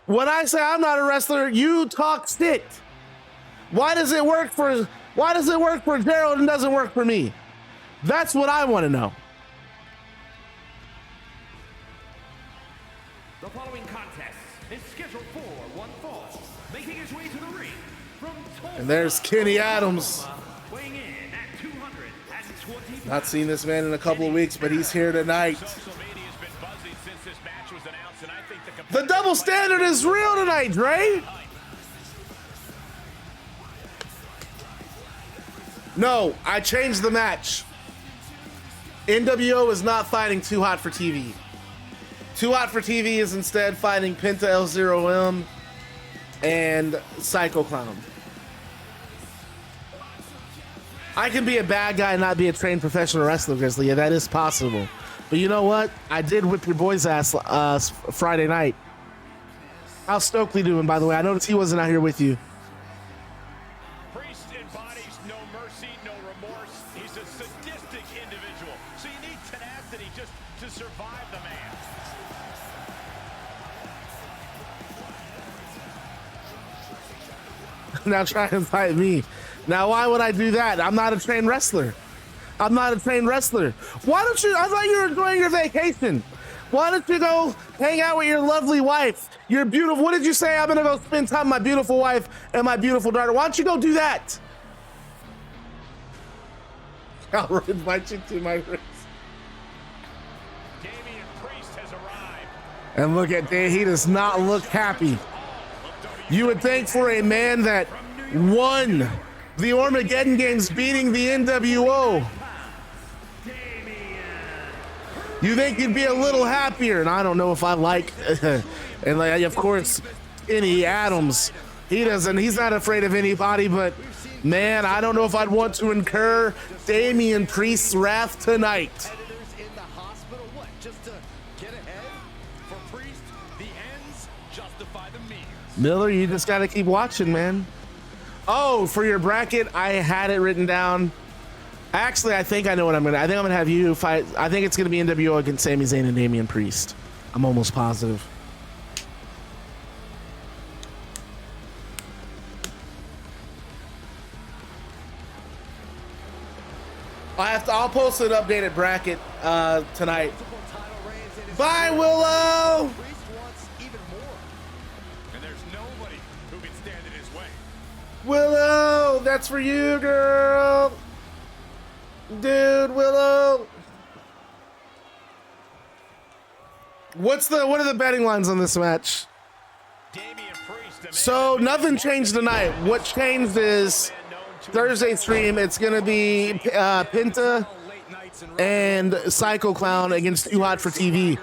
When I say I'm not a wrestler, you talk shit. Why does it work for Gerald and doesn't work for me? That's what I want to know. The following contest is scheduled for one fall, making his way to the ring from Tulsa, and there's Kenny Adams. weighing in at 220. Not seen this man in a couple of weeks, but he's here tonight. The double standard is real tonight, Dre. No, I changed the match. NWO is not fighting Too Hot for TV. Too Hot for TV is instead fighting Penta L0M and Psycho Clown. I can be a bad guy and not be a trained professional wrestler, Grizzly. Yeah, that is possible. But you know what? I did whip your boy's ass Friday night. How's Stokely doing, by the way? I noticed he wasn't out here with you. Priest embodies no mercy, no remorse. He's a sadistic individual. So you need tenacity just to survive the man. Now try and fight me. Now, why would I do that? I'm not a trained wrestler. I'm not a trained wrestler. Why don't you? I thought you were enjoying your vacation. Why don't you go hang out with your lovely wife? Your beautiful. What did you say? I'm gonna go spend time with my beautiful wife and my beautiful daughter. Why don't you go do that? I'll invite you to my race. Damian Priest has arrived. And look at Dave. He does not look happy. You would think for a man that won the Armageddon Games beating the NWO, you think you'd be a little happier. And I don't know if I like, and like, of course, Kenny Adams, he's not afraid of anybody, but man, I don't know if I'd want to incur Damian Priest's wrath tonight. In the hospital, what? Just to get ahead? For Priest, the ends justify the means. Miller, you just got to keep watching, man. Oh, for your bracket, I had it written down. Actually, I think I know what I'm gonna. I think I'm gonna have you fight. I think it's gonna be NWO against Sami Zayn and Damian Priest. I'm almost positive. I'll post an updated bracket tonight. Bye, Willow. Willow, that's for you, girl. Dude, Willow. What are the betting lines on this match? So nothing changed tonight. What changed is Thursday stream. It's gonna be Penta and Psycho Clown against Too Hot for TV.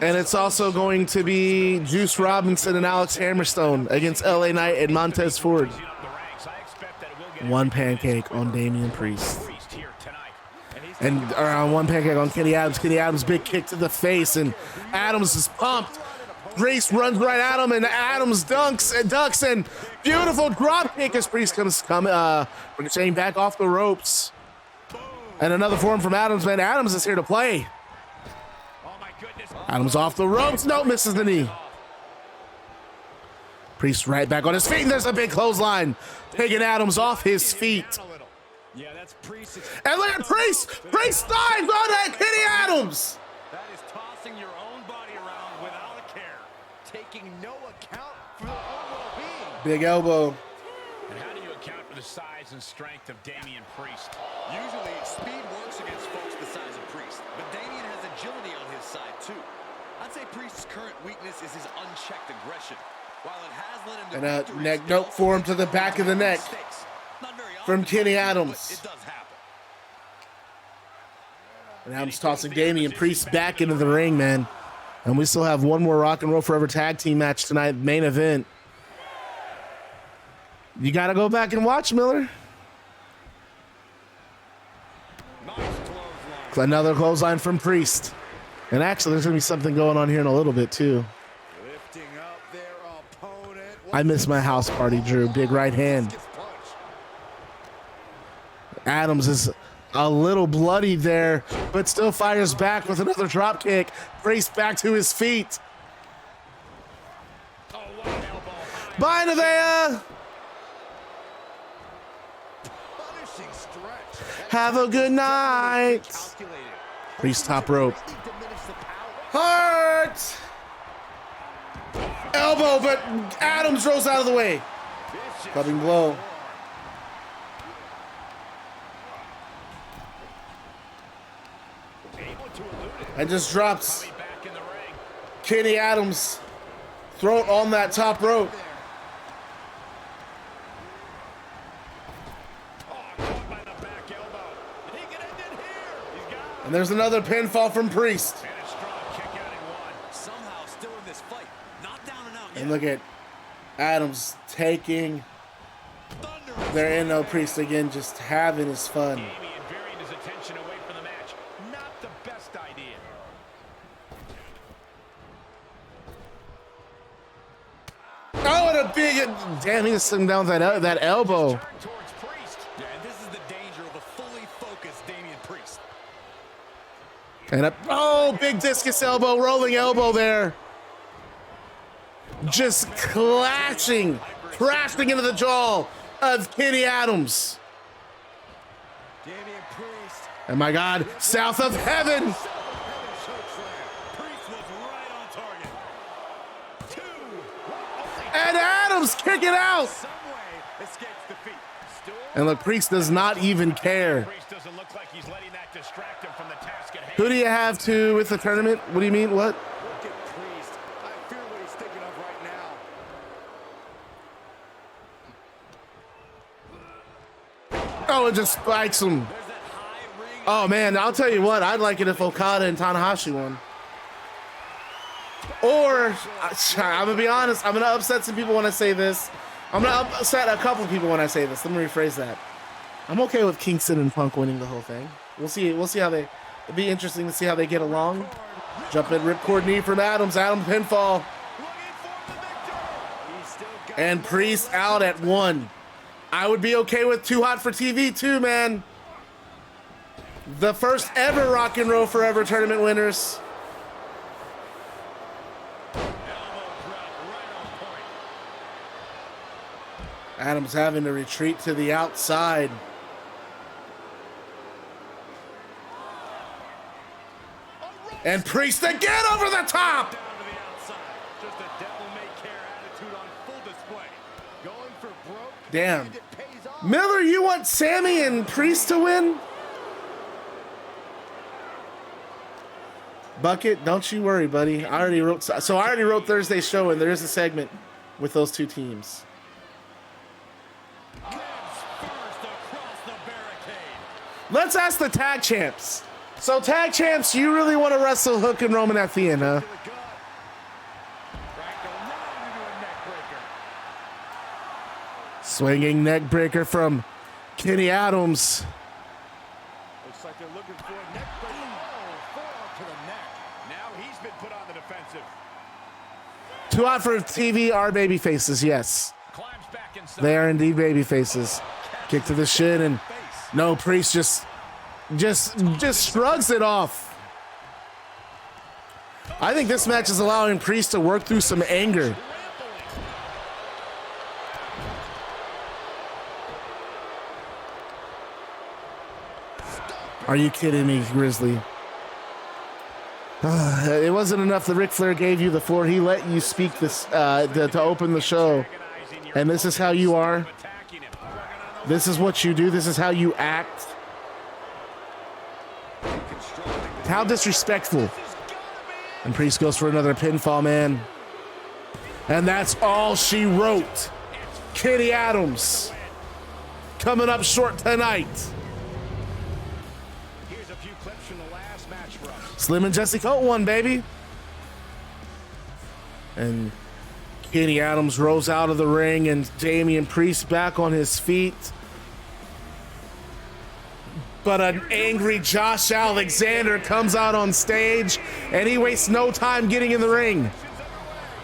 And it's also going to be Juice Robinson and Alex Hammerstone against LA Knight and Montez Ford. One pancake on Damian Priest. And one pancake on Kenny Adams. Kenny Adams, big kick to the face, and Adams is pumped. Grace runs right at him, and Adams ducks, and beautiful drop kick as Priest comes ricocheting back off the ropes. And another form from Adams, man. Adams is here to play. Adams off the ropes. No, misses the knee. Priest right back on his feet, and there's a big clothesline, taking Adams off his feet. And look at Priest. Priest dives on that Kenny Adams. That is tossing your own body around without a care, taking no account for their own well-being. Big elbow. And how do you account for the size and strength of Damian Priest? Usually, speed works against folks the size of Priest, but Damian has agility on his side too. I'd say Priest's current weakness is his unchecked aggression. While it has led him to And a neck dope for him to the back of the neck from Kenny Adams. it does happen. And Adams tossing Damian Priest back into the ring, man. And we still have one more Rock and Roll Forever tag team match tonight, main event. You got to go back and watch, Miller. Another clothesline from Priest. And actually, there's going to be something going on here in a little bit, too. I miss my house party, Drew. Big right hand. Adams is A little bloodied there, but still fires back with another drop kick. Priest back to his feet. Bye, Nevaeh. Have a good night. Priest top rope. Heart. Elbow, but Adams rolls out of the way. Clubbing blow. And just drops Kenny Adams' throat on that top rope. And there's another pinfall from Priest. And look at Adams taking their NO Priest again, just having his fun. Oh, and a big, damn, he just sitting down with that elbow. Yeah, and this is the danger of a fully focused Damian Priest. And a, big discus elbow, rolling elbow there. Just crashing into the jaw of Kenny Adams. Damian Priest. And my God, south of heaven. Priest was right on target. And Adams kick it out. Some way escapes defeat. And look, Priest does not even care. Priest doesn't look like he's letting that distract him from the task at hand. Who do you have to with the tournament? What do you mean? What? Look at Priest. I fear what he's thinking of right now. Oh, it just spikes him. There's that high ring. Oh man, I'll tell you what, I'd like it if Okada and Tanahashi won. Or, I'm gonna be honest, I'm gonna upset some people when I say this. I'm gonna upset a couple people when I say this. Let me rephrase that. I'm okay with Kingston and Punk winning the whole thing. We'll see how they, it'd be interesting to see how they get along. Jump in, ripcord knee from Adams, Adam pinfall. And Priest out at 1. I would be okay with Too Hot for TV too, man. The first ever Rock and Roll Forever tournament winners. Adams having to retreat to the outside. And Priest again over the top. Damn. Miller, you want Sammy and Priest to win? Bucket, don't you worry, buddy. I already wrote Thursday's show, and there is a segment with those two teams. Let's ask the tag champs. So tag champs, you really want to wrestle Hook and Roman at the end, huh? Swinging neck breaker from Kenny Adams. Looks like they're looking for a neck breaker. Oh, forearm to the neck. Now he's been put on the defensive. Too Hot for TV are baby faces, yes. They are indeed baby faces. Kick to the shin, and no, Priest just shrugs it off. I think this match is allowing Priest to work through some anger. Are you kidding me, Grizzly? It wasn't enough that Ric Flair gave you the floor. He let you speak this to open the show. And this is how you are. This is what you do. This is how you act. How disrespectful. And Priest goes for another pinfall, man. And that's all she wrote. Kenny Adams coming up short tonight. Here's a few clips from the last match for us. Slim and Jesse Colt won, baby. And Kenny Adams rolls out of the ring, and Damian Priest back on his feet. But an angry Josh Alexander comes out on stage, and he wastes no time getting in the ring.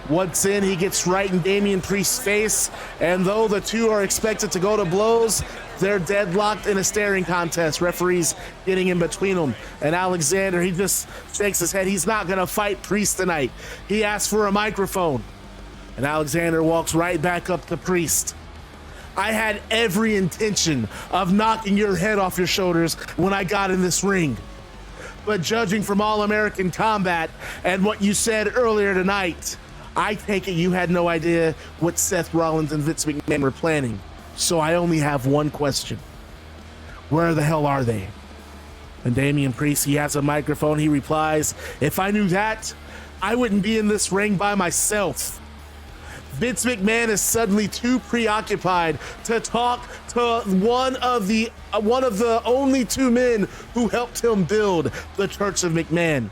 Once in, he gets right in Damian Priest's face, and though the two are expected to go to blows, They're deadlocked in a staring contest. Referees getting in between them. And Alexander, he just shakes his head. He's not going to fight Priest tonight. He asks for a microphone. And Alexander walks right back up to Priest. I had every intention of knocking your head off your shoulders when I got in this ring. But judging from All-American Combat and what you said earlier tonight, I take it you had no idea what Seth Rollins and Vince McMahon were planning. So I only have one question. Where the hell are they? And Damian Priest, he has a microphone. He replies, if I knew that, I wouldn't be in this ring by myself. Vince McMahon is suddenly too preoccupied to talk to one of the only two men who helped him build the Church of McMahon.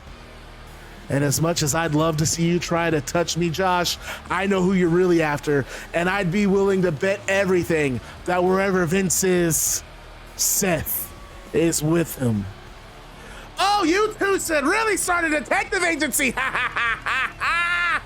And as much as I'd love to see you try to touch me, Josh, I know who you're really after, and I'd be willing to bet everything that wherever Vince is, Seth is with him. Oh, you two should really start a detective agency! Ha ha ha ha ha!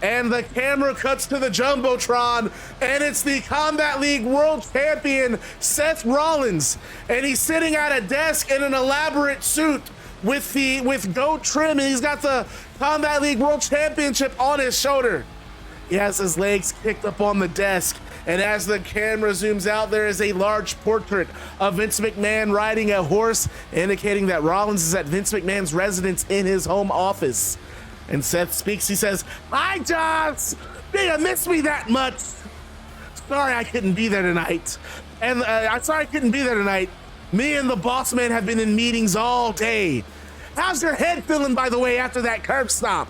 And the camera cuts to the Jumbotron, and it's the Combat League World Champion, Seth Rollins, and he's sitting at a desk in an elaborate suit with goat trim, and he's got the Combat League World Championship on his shoulder. He has his legs kicked up on the desk, and as the camera zooms out, there is a large portrait of Vince McMahon riding a horse, indicating that Rollins is at Vince McMahon's residence in his home office. And Seth speaks. He says, "Hi, Josh. Do you miss me that much? Sorry I couldn't be there tonight. And I'm sorry I couldn't be there tonight. Me and the boss man have been in meetings all day. How's your head feeling, by the way, after that curb stomp?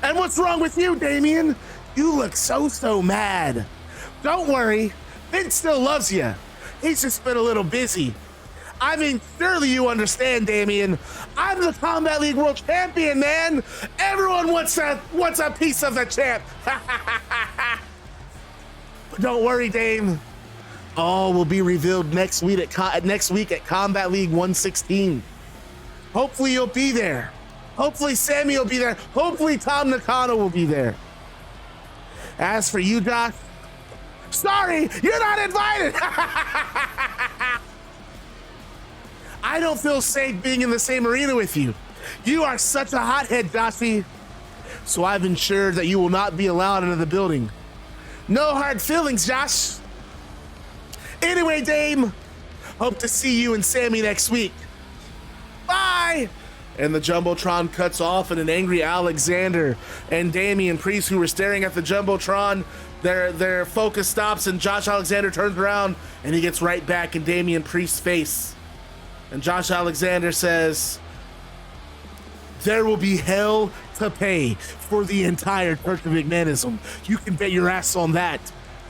And what's wrong with you, Damian? You look so mad. Don't worry. Vince still loves you. He's just been a little busy. I mean, surely you understand, Damian. I'm the Combat League World Champion, man. Everyone wants a piece of the champ. But don't worry, Dame. All will be revealed next week at Combat League 116. Hopefully you'll be there. Hopefully Sammy will be there. Hopefully Tom Nakano will be there. As for you, Doc, sorry, you're not invited. I don't feel safe being in the same arena with you. You are such a hothead, Joshy. So I've ensured that you will not be allowed into the building. No hard feelings, Josh. Anyway, Dame, hope to see you and Sammy next week. Bye! And the Jumbotron cuts off, and an angry Alexander and Damian Priest, who were staring at the Jumbotron, their focus stops, and Josh Alexander turns around, and he gets right back in Damian Priest's face. And Josh Alexander says, there will be hell to pay for the entire Church of McMahonism. You can bet your ass on that.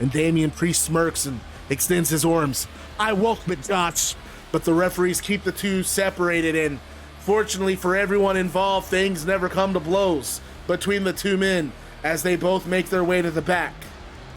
And Damian Priest smirks and extends his arms. I welcome it, Josh. But the referees keep the two separated, and fortunately for everyone involved, things never come to blows between the two men as they both make their way to the back.